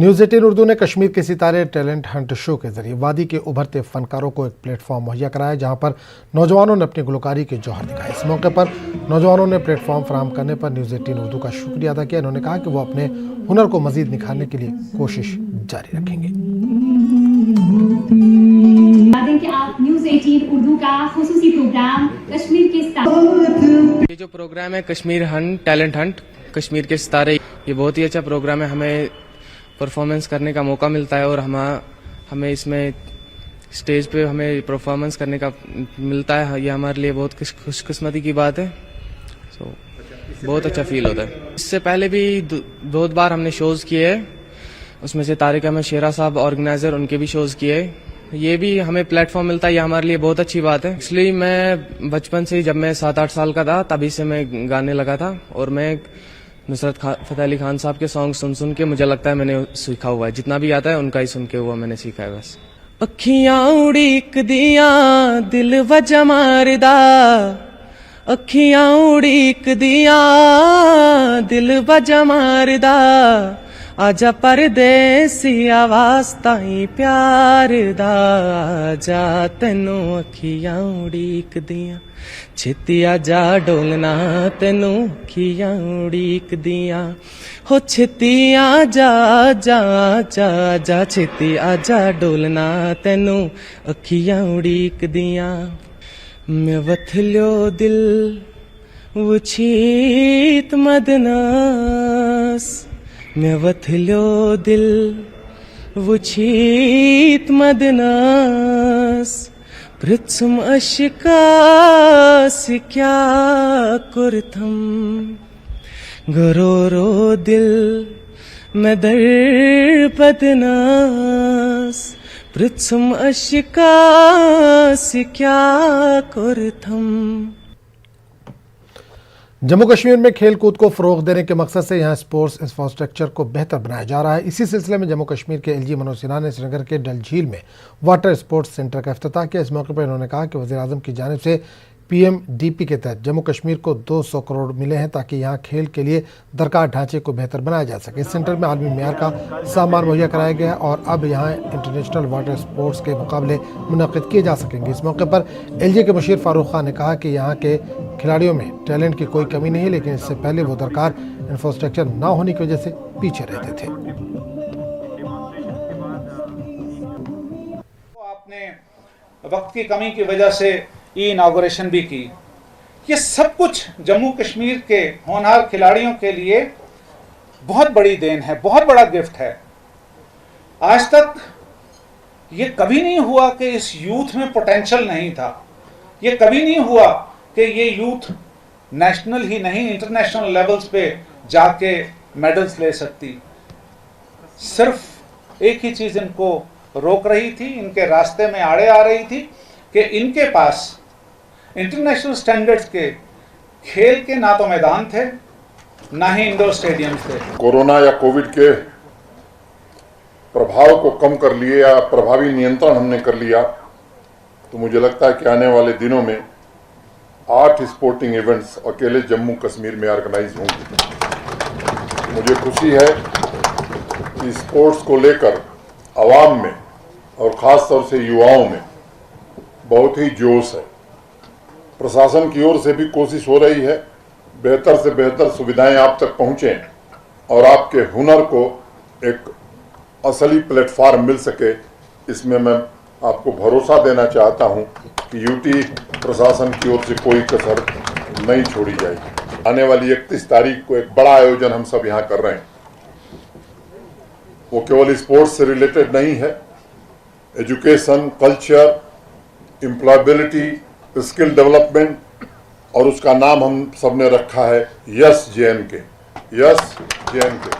News 18 Urdu نے کشمیر کے ستارے ٹیلنٹ ہنٹ شو کے ذریعے وادی کے ابھرتے فنکاروں کو ایک پلیٹ فارم مہیا کرایا، جہاں پر نوجوانوں نے اپنی گلوکاری کے جوہر دکھائے۔ اس موقع پر نوجوانوں نے پلیٹ فارم فراہم کرنے پر نیوز 18 اردو کا شکریہ ادا کیا۔ انہوں نے کہا کہ وہ اپنے ہنر کو مزید نکھارنے کے لیے کوشش جاری رکھیں گے۔ کہ آپ نیوز 18 اردو کا خصوصی پروگرام کشمیر کے یہ جو پروگرام ہے Kashmir hunt talent hunt Kashmir کے ستارے، یہ بہت ہی اچھا پروگرام ہے۔ ہمیں پرفارمنس کرنے کا موقع ملتا ہے اور ہمیں اس میں اسٹیج پہ ہمیں پرفارمنس کرنے کا ملتا ہے، یہ ہمارے لیے بہت خوش قسمتی کی بات ہے۔ بہت اچھا فیل ہوتا ہے۔ اس سے پہلے بھی بہت بار ہم نے شوز کیے ہیں، اس میں سے طارق احمد شیرا صاحب آرگنائزر، ان کے بھی شوز کیے۔ یہ بھی ہمیں پلیٹ فارم ملتا ہے، یہ ہمارے لیے بہت اچھی بات ہے۔ اس لیے میں بچپن سے جب میں 7-8 سال کا تھا تبھی سے میں گانے لگا تھا، اور میں نصرت فتح علی خان صاحب کے سانگ سن کے مجھے لگتا ہے میں نے سیکھا ہوا ہے، جتنا بھی آتا ہے ان کا ہی سن کے ہوا میں نے سیکھا ہے بس۔ اکھیاں اڑیک دیاں دل وجہ ماردا، اکھیاں اڑیک دیاں دل وجہ ماردا، آجا پردیسی آواز تائیں پیار دا، آجا تینوں اکھیاں اڑیک دیاں، چھتی آجا ڈولنا تینوں اکھیاں اڑیک دیاں، ہو چھتی آجا جا جا جا، چھتی آجا ڈولنا تینوں اکھیاں اڑیک دیاں۔ میں وتھلیو دل وچھیت مدناس، میں وتھلیو دل وچھیت مدناس، پرتسم اشکاس کیا کرتھم، گرورو دل میں در بدناس، پرتسم اشکاس کیا کرتھم۔ جموں کشمیر میں کھیل کود کو فروغ دینے کے مقصد سے یہاں اسپورٹس انفراسٹرکچر کو بہتر بنایا جا رہا ہے۔ اسی سلسلے میں جموں کشمیر کے ایل جی منوج سنہا نے سری نگر کے ڈل جھیل میں واٹر اسپورٹس سینٹر کا افتتاح کیا۔ اس موقع پر انہوں نے کہا کہ وزیر اعظم کی جانب سے پی ایم ڈی پی کے تحت جموں کشمیر کو 200 کروڑ ملے ہیں تاکہ یہاں کھیل کے لیے درکار ڈھانچے کو بہتر بنایا جا سکے۔ اس سینٹر میں عالمی معیار کا سامان مہیا کرایا گیا ہے اور اب یہاں انٹرنیشنل واٹر اسپورٹس کے مقابلے منعقد کیے جا سکیں گے۔ اس موقع پر ایل جی کے مشیر فاروق خان نے کہا کہ یہاں کے کھلاڑیوں میں ٹیلنٹ کی کوئی کمی نہیں، لیکن اس سے پہلے وہ درکار انفراسٹرکچر نہ ہونے کی وجہ سے پیچھے رہتے تھے۔ آپ نے وقت کی کمی کی وجہ سے اناگوریشن بھی کی۔ یہ سب کچھ جموں کشمیر کے ہونہار کھلاڑیوں کے لیے بہت بڑی دین ہے، بہت بڑا گفٹ ہے۔ آج تک یہ کبھی نہیں ہوا کہ اس یوتھ میں پوٹینشل نہیں تھا، یہ کبھی نہیں ہوا کہ یہ یوتھ نیشنل ہی نہیں انٹرنیشنل لیولز پہ جا کے میڈلز لے سکتی۔ صرف ایک ہی چیز ان کو روک رہی تھی، ان کے راستے میں آڑے آ رہی تھی کہ ان کے پاس انٹرنیشنل سٹینڈرڈز کے کھیل کے نہ تو میدان تھے نہ ہی انڈور اسٹیڈیمز تھے۔ کورونا یا کووڈ کے پربھاؤ کو کم کر لیے یا پربھاوی نینترن ہم نے کر لیا، تو مجھے لگتا ہے کہ آنے والے دنوں میں 8 اسپورٹنگ ایونٹس اکیلے جموں کشمیر میں آرگنائز ہوں گے۔ مجھے خوشی ہے کہ اسپورٹس کو لے کر عوام میں اور خاص طور سے یواؤں میں بہت ہی جوش ہے۔ پرشاسن کی اور سے بھی کوشش ہو رہی ہے بہتر سے بہتر سویدھائیں آپ تک پہنچیں اور آپ کے ہنر کو ایک اصلی پلیٹ فارم مل سکے۔ اس میں آپ کو بھروسہ دینا چاہتا ہوں کہ یوٹی پرشاسن کی اور سے کوئی کسر نہیں چھوڑی جائے گی۔ آنے والی 31 تاریخ کو ایک بڑا آیوجن ہم سب یہاں کر رہے ہیں، وہ کیول اسپورٹس سے ریلیٹڈ نہیں ہے، ایجوکیشن، کلچر، امپلائبلٹی، اسکل ڈیولپمنٹ، اور اس کا نام ہم سب نے رکھا ہے یس J N K, yes J N K.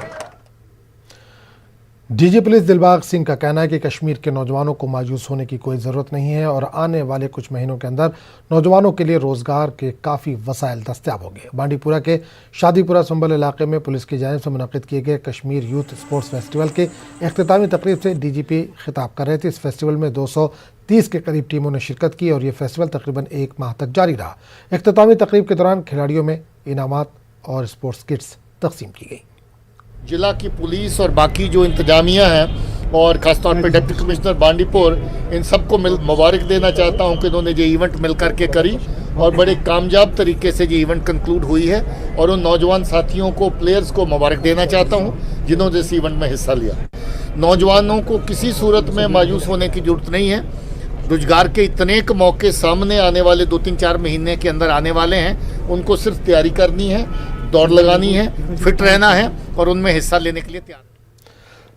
D G police Dilbagh Singh کا کہنا ہے کہ کشمیر کے نوجوانوں کو مایوس ہونے کی کوئی ضرورت نہیں ہے اور آنے والے کچھ مہینوں کے اندر نوجوانوں کے لیے روزگار کے کافی وسائل دستیاب ہوں گے۔ بانڈی پورہ کے شادی پورہ سنبل علاقے میں پولیس کی جانب سے منعقد کیے گئے کشمیر یوتھ اسپورٹس فیسٹیول کے اختتامی تقریب سے ڈی جی پی خطاب کر رہے تھے۔ اس فیسٹیول میں 230 کے قریب ٹیموں نے شرکت کی اور یہ فیسٹیول تقریباً 1 ماہ تک جاری رہا۔ اختتامی تقریب کے دوران کھلاڑیوں میں انعامات اور اسپورٹس کٹس تقسیم کی گئی۔ जिला की पुलिस और बाकी जो इंतजामिया है और ख़ासतौर पे डिप्टी कमिश्नर बांडीपुर, इन सबको मुबारक देना चाहता हूँ कि इन्होंने ये इवेंट मिल करके करी और बड़े कामयाब तरीके से ये इवेंट कंक्लूड हुई है। और उन नौजवान साथियों को, प्लेयर्स को मुबारक देना चाहता हूँ जिन्होंने इस इवेंट में हिस्सा लिया। नौजवानों को किसी सूरत में मायूस होने की ज़रूरत नहीं है। रोजगार के इतने के मौके सामने आने वाले 2-3-4 महीने के अंदर आने वाले हैं, उनको सिर्फ तैयारी करनी है, दौड़ लगानी है, फिट रहना है और उनमें हिस्सा लेने के लिए तैयार।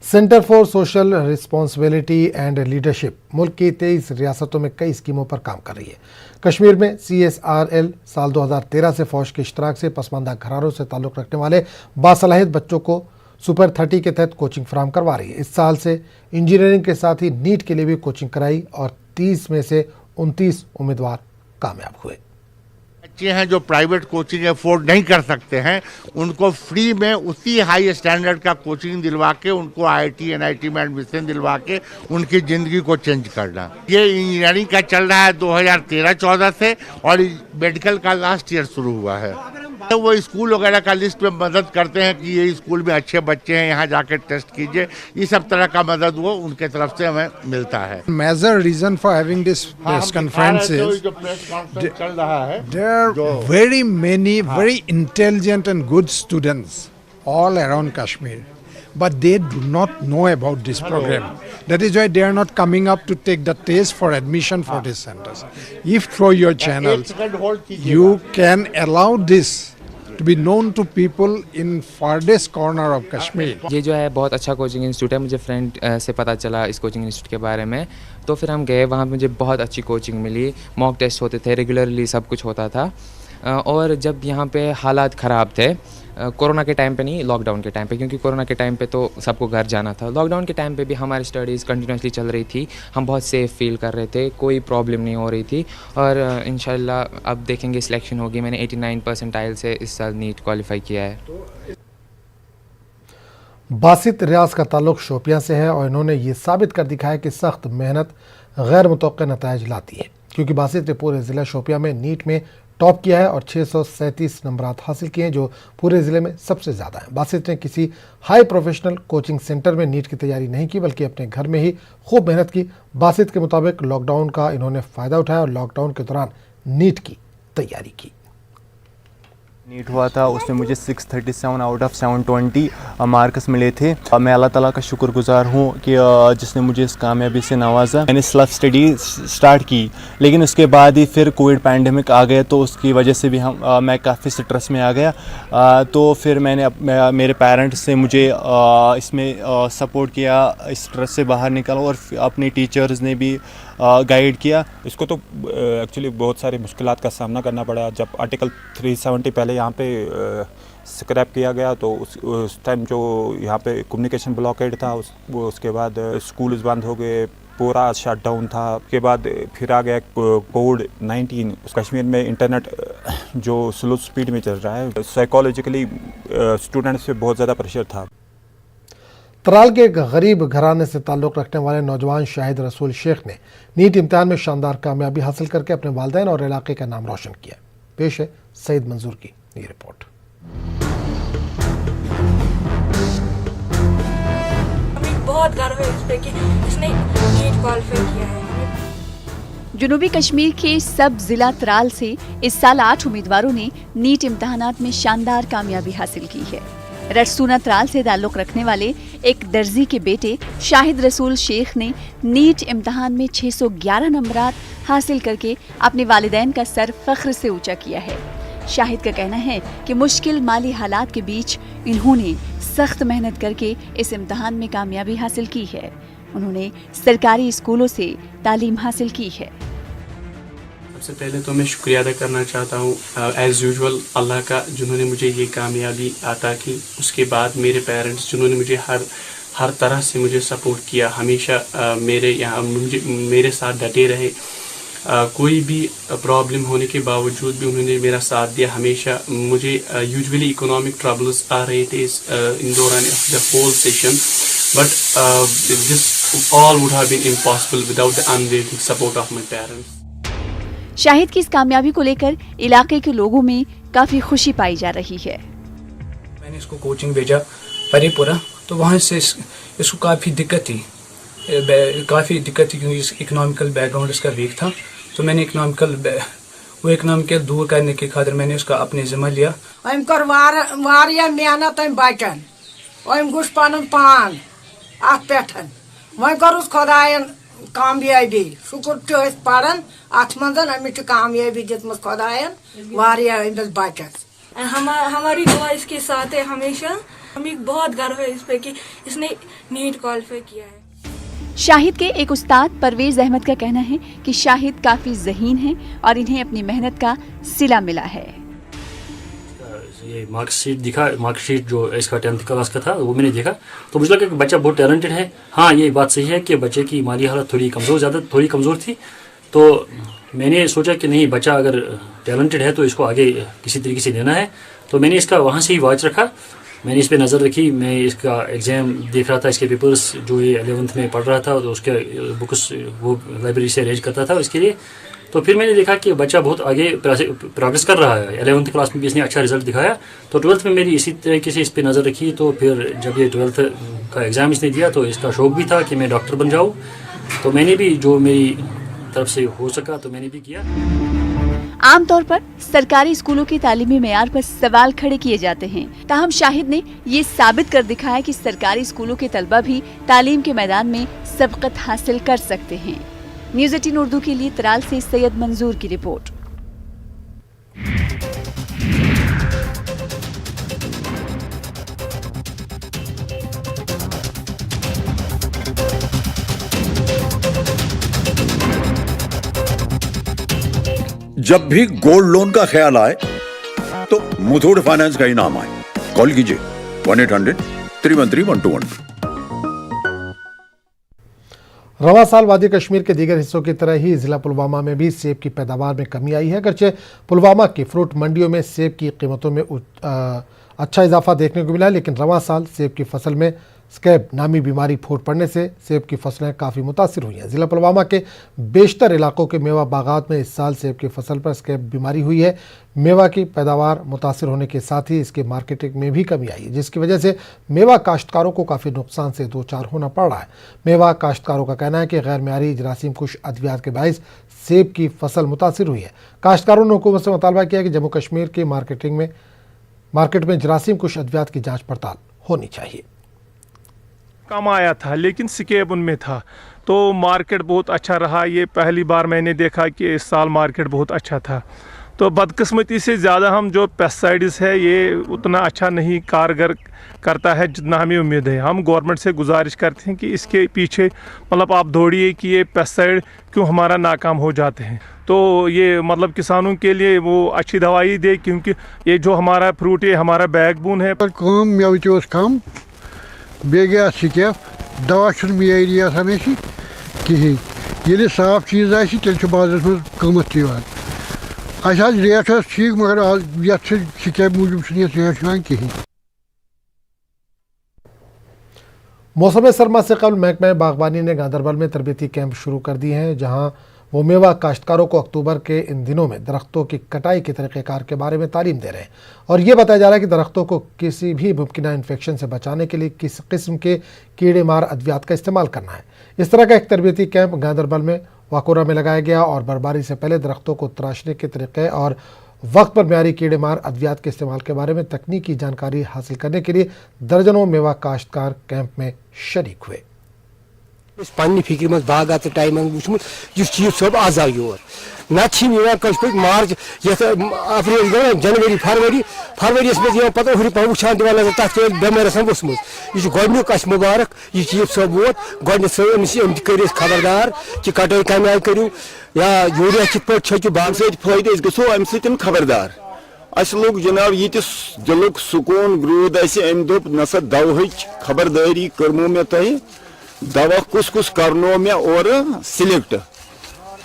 Centre for social responsibility and leadership मुल्क की 23 रियासतों में कई स्कीमों पर काम कर रही है। कश्मीर में CSRL साल 2013 से फौज के इश्तराक से पसमानदा घरानों से ताल्लुक़ रखने वाले बासलाहियत बच्चों को सुपर 30 के तहत कोचिंग फराहम करवा रही है। इस साल से इंजीनियरिंग के साथ ही नीट के लिए भी कोचिंग कराई और 30 में से 29 उम्मीदवार कामयाब हुए। बच्चे हैं जो प्राइवेट कोचिंग अफोर्ड नहीं कर सकते हैं, उनको फ्री में उसी हाई स्टैंडर्ड का कोचिंग दिलवा के उनको IIT NIT में एडमिशन दिलवा के उनकी ज़िंदगी को चेंज करना। ये इंजीनियरिंग का चल रहा है 2013-14 से और मेडिकल का लास्ट ईयर शुरू हुआ है। तो वो स्कूल वगैरह का लिस्ट में मदद करते हैं कि ये स्कूल में अच्छे बच्चे हैं, यहाँ जाके टेस्ट कीजिए, ये सब तरह का मदद वो उनके तरफ से हमें मिलता है। Major reason for having this press conference is जो प्रेस कॉन्फ्रेंस चल रहा है, there are very many very intelligent and good students all around Kashmir, but they do not know about this program. That is why they are not coming up to take the test for admission for these centers. If through your channels you can allow this to be known to people in farthest corner of Kashmir. ये जो है बहुत अच्छा coaching institute है। मुझे friend से पता चला इस कोचिंग इंस्टीट्यूट के बारे में, तो फिर हम गए वहाँ पे। मुझे बहुत अच्छी कोचिंग मिली, मॉक टेस्ट होते थे, रेगुलरली सब कुछ होता था। और जब यहाँ पे हालात ख़राब थे, कोरोना के टाइम पे नहीं, लॉकडाउन के टाइम पे, क्योंकि कोरोना के टाइम पे तो सबको घर जाना था। लॉकडाउन के टाइम पे भी हमारी स्टडीज़ कंटिन्यूसली चल रही थी, हम बहुत सेफ़ फील कर रहे थे, कोई प्रॉब्लम नहीं हो रही थी। और इंशाल्लाह अब देखेंगे सिलेक्शन होगी। मैंने 89 परसेंटाइल से इस साल नीट क्वालिफाई किया है। बासित रियाज का ताल्लुक शोपियां से है और इन्होंने ये साबित कर दिखाया कि सख्त मेहनत गैर मुतवक्किल नताइज लाती है, क्योंकि बासित ने पूरे ज़िला शोपियां में नीट में टॉप किया है और 637 नंबरात हासिल किए हैं, जो पूरे ज़िले में सबसे ज़्यादा है। बासित ने किसी हाई प्रोफेशनल कोचिंग सेंटर में नीट की तैयारी नहीं की, बल्कि अपने घर में ही खूब मेहनत की। बासित के मुताबिक लॉकडाउन का इन्होंने फ़ायदा उठाया और लॉकडाउन के दौरान नीट की तैयारी की। नीट हुआ था, उसमें मुझे 637 आउट ऑफ 720 मार्क्स मिले थे। मैं अल्लाह ताला का शुक्रगुजार हूँ कि जिसने मुझे इस कामयाबी से नवाजा। मैंने सेल्फ स्टडी स्टार्ट की, लेकिन उसके बाद ही फिर कोविड पैंडेमिक आ गया, तो उसकी वजह से भी मैं काफ़ी स्ट्रेस में आ गया। तो फिर मेरे पेरेंट्स से मुझे इसमें सपोर्ट किया, स्ट्रेस से बाहर निकाला, और अपने टीचर्स ने भी गाइड किया। इसको तो एक्चुअली बहुत सारी मुश्किलात का सामना करना पड़ा। जब आर्टिकल 370 पहले यहाँ पे स्क्रैप किया गया, तो उस टाइम जो यहाँ पे कम्युनिकेशन ब्लॉकेड था, उसके बाद स्कूल बंद हो गए, पूरा शटडाउन था। उसके बाद फिर आ गया कोविड-19। कश्मीर में इंटरनेट जो स्लो स्पीड में चल रहा है, साइकोलॉजिकली स्टूडेंट्स पे बहुत ज़्यादा प्रेशर था। तराल के एक गरीब घराने से ताल्लुक़ रखने वाले नौजवान शाहिद रसूल शेख ने नीट इम्तिहान में शानदार कामयाबी हासिल करके अपने वालिदैन और इलाके का नाम रोशन किया। पेश है सईद मंजूर की ये रिपोर्ट। बहुत गर्व है इस पे कि इसने नीट क्वालिफाई किया है। जनूबी कश्मीर के सब जिला तराल से इस साल 8 उम्मीदवारों ने नीट इम्तिहानात में शानदार कामयाबी हासिल की है। रसूना तराल से ताल्लुक़ रखने वाले एक दर्जी के बेटे शाहिद रसूल शेख ने नीट इम्तिहान में 611 नंबरात हासिल करके अपने वालिदैन का सर फख्र से ऊंचा किया है। शाहिद का कहना है कि मुश्किल माली हालात के बीच इन्होंने सख्त मेहनत करके इस इम्तिहान में कामयाबी हासिल की है। उन्होंने सरकारी स्कूलों से तालीम हासिल की है। सबसे पहले तो मैं शुक्रिया अदा करना चाहता हूँ एज़ यूजुअल अल्लाह का, जिन्होंने मुझे ये कामयाबी अता की। उसके बाद मेरे पेरेंट्स, जिन्होंने मुझे हर तरह से मुझे सपोर्ट किया, हमेशा मेरे साथ डटे रहे। कोई भी प्रॉब्लम होने के बावजूद भी उन्होंने मेरा साथ दिया हमेशा। मुझे यूजुअली इकोनॉमिक ट्रबल्स आ रहे थे इन दौरान the whole session, but this all would have been impossible without the unwavering support of my parents. Shahid की इस कामयाबी को लेकर इलाके के लोगों में काफी खुशी पाई जा रही है। मैंने इसको कोचिंग भेजा परीपुरा, तो वहाँ से इसको काफ़ी दिक्कत थी क्योंकि इकोनॉमिकल बैकग्राउंड इसका वीक था। तो मैंने इकोनॉमिकल दूर करने की खातिर मैंने उसका अपने ज़िम्मा लिया। अम कर वारिया मेहनत अम बचन अम गुश पन पान अत पे वह करुस खुदायन कामयाबी शुक्र पढ़न अत मज अमिस कामयाबी दित्मस खुदायन वारिया अमिस बचस। हमारी दुआ इसके साथ है हमेशा। हमें बहुत गर्व है इस पे कि इसने नीट क्वालिफाई किया है। शाहिद के एक उस्ताद परवेज अहमद का कहना है कि शाहिद काफी ज़हीन हैं और इन्हें अपनी मेहनत का सिला मिला है। ये मार्कशीट जो इसका 10th क्लास का था वो मैंने देखा तो मुझे लगा कि बच्चा बहुत टैलेंटेड है। हाँ, ये बात सही है कि बच्चे की माली हालत थोड़ी कमज़ोर थी। तो मैंने सोचा कि नहीं, बच्चा अगर टैलेंटेड है तो इसको आगे किसी तरीके से लेना है। तो मैंने इसका वहाँ से ही वॉच रखा, मैंने इस पर नज़र रखी। मैं इसका एग्ज़ाम देख रहा था, इसके पेपर्स जो ये 11th में पढ़ रहा था तो उसके बुक्स वो लाइब्रेरी से अरेंज करता था उसके लिए। तो फिर मैंने देखा कि बच्चा बहुत आगे प्रोग्रेस कर रहा है। 11th क्लास में भी इसने अच्छा रिजल्ट दिखाया। तो 12th में मेरी इसी तरीके से इस पर नज़र रखी। तो फिर जब ये 12th का एग्ज़ाम इसने दिया तो इसका शौक़ भी था कि मैं डॉक्टर बन जाऊँ। तो मैंने भी जो मेरी तरफ से हो सका तो मैंने भी किया। आमतौर पर सरकारी स्कूलों के तालीमी मेयार पर सवाल खड़े किए जाते हैं, ताहम शाहिद ने ये साबित कर दिखाया कि सरकारी स्कूलों के तलबा भी तालीम के मैदान में सबकत हासिल कर सकते हैं। न्यूज़ 18 उर्दू के लिए तराल से सैयद मंजूर की रिपोर्ट। जब भी गोल्ड लोन का ख्याल आए तो मुथूट फाइनेंस का ही नाम आए। कॉल कीजिए 1-800-313-1212। रवां साल वादी कश्मीर के दीगर हिस्सों की तरह ही जिला पुलवामा में भी सेब की पैदावार में कमी आई है। अगरचे पुलवामा की फ्रूट मंडियों में सेब की कीमतों में अच्छा इजाफा देखने को मिला है, लेकिन रवां साल सेब की फसल में स्कैब नामी बीमारी फूट पड़ने से सेब की फसलें काफ़ी मुतासिर हुई हैं। ज़िला पुलवामा के बेशतर इलाकों के मेवा बागात में इस साल सेब की फसल पर स्कैब बीमारी हुई है। मेवा की पैदावार मुतासिर होने के साथ ही इसके मार्केटिंग में भी कमी आई है, जिसकी वजह से मेवा काश्तकारों को काफ़ी नुकसान से दो चार होना पड़ रहा है। मेवा काश्तकारों का कहना है कि गैर मेयारी जरासीम कुश अद्वियात के बाइस सेब की फसल मुतासिर हुई है। काश्तकारों ने हुकूमत से मुतालबा किया कि जम्मू कश्मीर की मार्केट में जरासीम कुश अद्वियात की जाँच पड़ताल होनी चाहिए। कम आया था लेकिन स्कैब उनमें था, तो मार्केट बहुत अच्छा रहा। ये पहली बार मैंने देखा कि इस साल मार्केट बहुत अच्छा था। तो बदकिस्मती से ज़्यादा हम जो पेस्टिसाइड्स है ये उतना अच्छा नहीं कारगर करता है जितना हमें उम्मीद है। हम गवर्नमेंट से गुजारिश करते हैं कि इसके पीछे मतलब आप दौड़िए कि ये पेस्टिसाइड क्यों हमारा नाकाम हो जाते हैं। तो ये मतलब किसानों के लिए वो अच्छी दवाई दे, क्योंकि ये जो हमारा फ्रूट है हमारा बैकबोन है। कम बे गया स्कैप दवा मेरी हमेशा कहें ये साफ चीज़ आए तेल बाजार में कीमत रेट ठीक, मगर आज ये स्कैप मूजूब रेट कहें। मौसम सरमा से कबल महकमा बागबानी ने गांधरबल में तरबियती कैंप शुरू कर दिए हैं, जहां वो मेवा काश्तकारों को अक्टूबर के इन दिनों में दरख्तों की कटाई के तरीक़ेकार के बारे में तालीम दे रहे हैं। और ये बताया जा रहा है कि दरख्तों को किसी भी मुमकिना इन्फेक्शन से बचाने के लिए किस किस्म के कीड़े मार अद्वियात का इस्तेमाल करना है। इस तरह का एक तरबियती कैंप गांधरबल में वाकोरा में लगाया गया और बर्फबारी से पहले दरख्तों को तराशने के तरीक़े और वक्त पर म्यारी कीड़े मार अद्वियात के इस्तेमाल के बारे में तकनीकी जानकारी हासिल करने के लिए दर्जनों मेवा काश्तकार कैंप में शरीक हुए। पन्नी फिक्र मज बागात टाइम वुचमुत चीज सब आज आव योर ना मार्च अप्रैल जनवरी फरवरी पे पता हूँ वुचान दिवान तक बेमार वसमुत यह गोक मुबारक यह चीफ सब वोत गोम कर खबरदार कि कटाई कम आय करू या यूरिया कित पे छो बाग फायदे गो अम सत खबरदार अस लोग जनाब ये दिलुक सुकून ग्रूद अम दोप नसा दवह खबरदारी कर्मो मे तह दवा कुछ करनो में और सिलेक्ट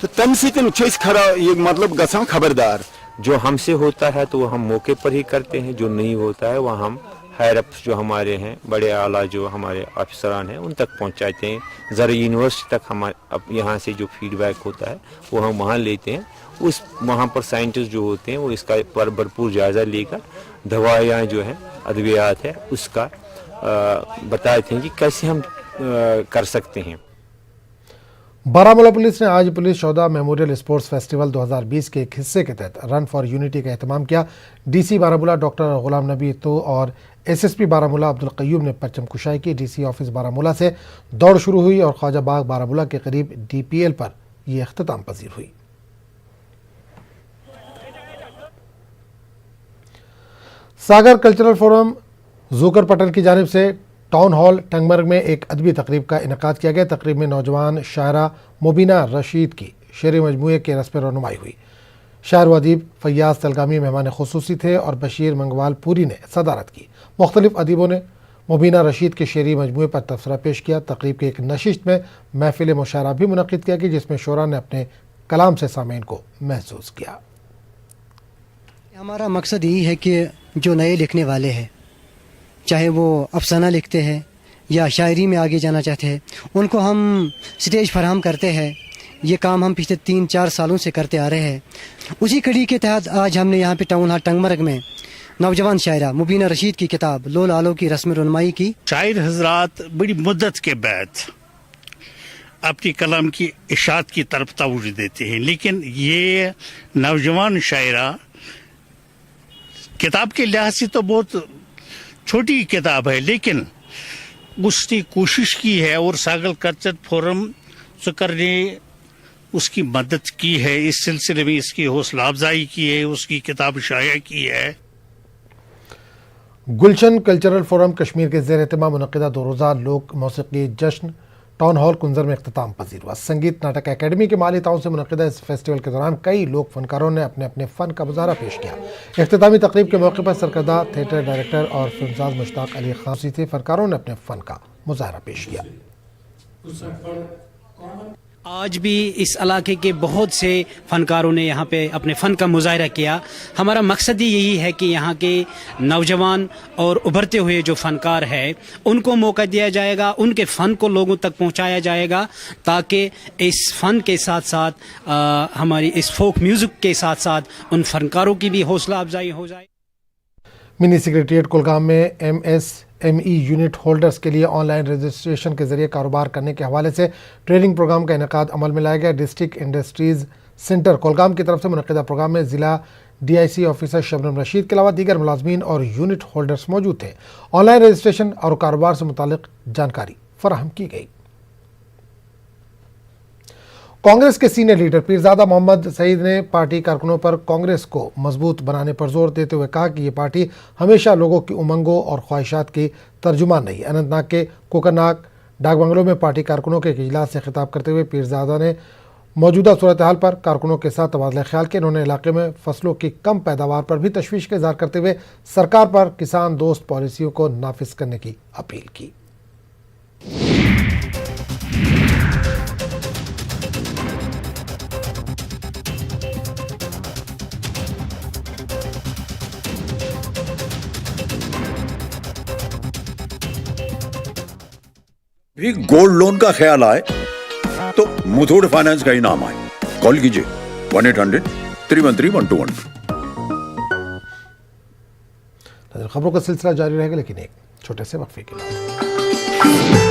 तो तम से खराब ये मतलब गसा खबरदार। जो हमसे होता है तो वो हम मौके पर ही करते हैं, जो नहीं होता है वह हम हायर अप जो हमारे हैं बड़े आला जो हमारे अफसरान हैं उन तक पहुंचाते हैं। ज़रा यूनिवर्सिटी तक हमारे यहाँ से जो फीडबैक होता है वो हम वहाँ लेते हैं। उस वहाँ पर साइंटिस्ट जो होते हैं वो इसका पर भरपूर जायज़ा लेकर दवाइयाँ जो हैं अद्वियात है उसका बताए थे कि कैसे हम कर सकते हैं। बारामूला पुलिस ने आज पुलिस शौदा मेमोरियल स्पोर्ट्स फेस्टिवल 2020 के एक हिस्से के तहत रन फॉर यूनिटी का एहतमाम किया। डीसी बारामूला डॉक्टर गुलाम नबी तो और एसएसपी बारामूला अब्दुल कय्यूम ने परचम कुशाई की। डीसी ऑफिस बारामूला से दौड़ शुरू हुई और ख्वाजा बाग बारामूला के करीब डीपीएल पर यह अख्तिताम पजीर हुई। सागर कल्चरल फोरम जूकर पटन की जानिब से टाउन हॉल टंगमर्ग में एक अदबी तकरीब का इनेकाद किया गया। तकरीब में नौजवान शायरा मुबीना रशीद की शेर मजमूए के रस्म रनुमाई हुई। शायर व अदीब फैयाज तलगामी मेहमान खुसूसी थे और बशीर मंगवाल पूरी ने सदारत की। मुख्तलिफ अदीबों ने मुबीना रशीद के शेरी मजमूए पर तबसरा पेश किया। तकरीब के एक नशिस्त में महफिल मुशायरा भी मुनक़िद किया गया, जिसमें शोरा ने अपने कलाम से सामीन को महसूस किया। हमारा मकसद यही है कि जो नए लिखने वाले हैं, चाहे वो अफसाना लिखते हैं या शायरी में आगे जाना चाहते हैं, उनको हम स्टेज फराहम करते हैं। ये काम हम पिछले 3-4 सालों से करते आ रहे हैं। उसी कड़ी के तहत आज हमने यहाँ पे टाउन हॉल टंगमर्ग में नौजवान शायरा मुबीना रशीद की किताब लोल आलो की रस्म रनुमाई की। शायर हजरात बड़ी मुद्दत के बाद अपनी कलम की इशात की तरफ तवज्जो देते हैं, लेकिन ये नौजवान शायरा किताब के लिहाज से तो बहुत छोटी किताब है, लेकिन उसने कोशिश की है और सागर कल्चर फोरम सुकर ने उसकी मदद की है। इस सिलसिले में इसकी हौसला अफजाई की है, उसकी किताब शाया की है। गुलशन कल्चरल फोरम कश्मीर के ज़ेर एहतमाम मुनक़िदा 2 रोज़ा लोक मौसीकी जश्न टाउन हॉल कुंजर में इख्तिताम पजीर हुआ। संगीत नाटक अकेडमी के माली ताउन से मुनक़िदा इस फेस्टिवल के दौरान कई लोक फनकारों ने अपने अपने फ़न का मुज़ाहरा पेश किया। इख्तितामी तकरीब के मौके पर सरकर्दा थिएटर डायरेक्टर और फिल्मसाज मुश्ताक अली खासी थे। फनकारों ने अपने फ़न का मुज़ाहरा पेश किया। आज भी इस इलाके के बहुत से फनकारों ने यहाँ पे अपने फ़न का मुजाहरा किया। हमारा मकसद ही यही है कि यहाँ के नौजवान और उभरते हुए जो फ़नकार है उनको मौका दिया जाएगा, उनके फ़न को लोगों तक पहुँचाया जाएगा, ताकि इस फ़न के साथ साथ हमारी इस फोक म्यूज़िक के साथ साथ उन फनकारों की भी हौसला अफजाई हो जाए। मिनी सेक्रेटेरिएट कुलगाम में MSME यूनिट होल्डर्स के लिए ऑनलाइन रजिस्ट्रेशन के जरिए कारोबार करने के हवाले से ट्रेनिंग प्रोग्राम का इनेकाद अमल में लाया गया। डिस्ट्रिक्ट इंडस्ट्रीज सेंटर कुलगाम की तरफ से मुनक़िदा प्रोग्राम में ज़िला DIC ऑफिसर शबनम रशीद के अलावा दीगर मुलाजमीन और यूनिट होल्डर्स मौजूद थे। ऑनलाइन रजिस्ट्रेशन और कारोबार से मुतालिक जानकारी फराहम की गई। कांग्रेस के सीनियर लीडर पीरजादा मोहम्मद सईद ने पार्टी कारकुनों पर कांग्रेस को मजबूत बनाने पर जोर देते हुए कहा कि ये पार्टी हमेशा लोगों की उमंगों और ख्वाहिशात की तर्जुमान रही। अनंतनाग के कोकरनाग डाक बंगलों में पार्टी कारकुनों के एक इजलास से खिताब करते हुए पीरजादा ने मौजूदा सूरत हाल पर कारकुनों के साथ तबादला ख्याल किया। उन्होंने इलाके में फसलों की कम पैदावार पर भी तशवीश का इज़हार करते हुए सरकार पर किसान दोस्त पॉलिसियों को नाफिज करने की अपील की। भी गोल्ड लोन का ख्याल आए तो मुथूट फाइनेंस का ही नाम आए। कॉल कीजिए 1-800-313-1212। खबरों का सिलसिला जारी रहेगा, लेकिन एक छोटे से वक्फे के बाद।